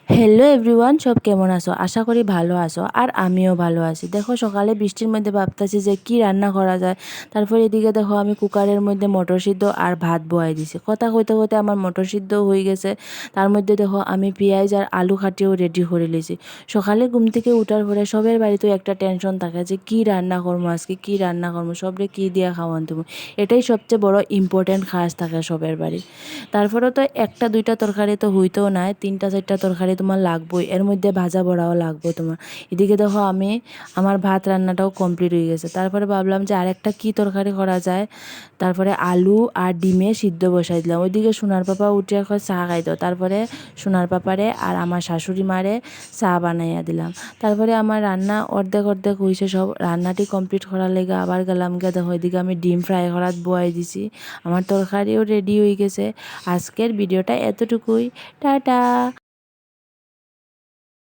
Hello everyone, সব কেমন আছো? আশা করি ভালো আছো আর আমিও ভালো আছি। দেখো সকালে বৃষ্টির মধ্যে ভাবতেছি যে কি রান্না করা যায়। তারপরে এদিকে দেখো আমি কুকারের মধ্যে মটর সিদ্ধ আর ভাত বয়াই দিছি। কথা কইতে কইতে আমার মটর সিদ্ধ হয়ে গেছে। তার মধ্যে দেখো আমি পেঁয়াজ আর আলু কাটিয়েও রেডি করে লিছি। সকালে ঘুম থেকে উঠার পরে সবের বাড়িতেও একটা টেনশন থাকে যে কি রান্না করবো আজকে, কি রান্না করবো, সবরে কি দিয়া খাওয়ান দেবো। এটাই সবচেয়ে বড় ইম্পর্টেন্ট কাজ থাকে সবের বাড়ি। তারপরে তো একটা দুইটা তরকারি তো হইতেও নাই, তিনটা চারটা তরকারি তোমার লাগবেই, এর মধ্যে ভাজা বড়াও লাগবে তোমার। এদিকে দেখো আমার ভাত রান্নাটাও কমপ্লিট হয়ে গেছে। তারপরে ভাবলাম যে আরেকটা কি তরকারি করা যায়। তারপরে আলু আর ডিমে সিদ্ধ বসাই দিলাম। ওইদিকে সোনার পাপা উঠে এখন চা খাইতো। তারপরে সোনার পাপারে আর আমার শাশুড়ি মারে চা বানাইয়া দিলাম। তারপরে আমার রান্না অর্ধেক অর্ধেক হয়েছে, সব রান্নাটি কমপ্লিট করার লেগে আবার গেলাম গিয়ে দেখো ওইদিকে আমি ডিম ফ্রাই করাত বয়াই দিছি। আমার তরকারিও রেডি হয়ে গেছে। আজকের ভিডিওটা এতটুকুই। টাটা।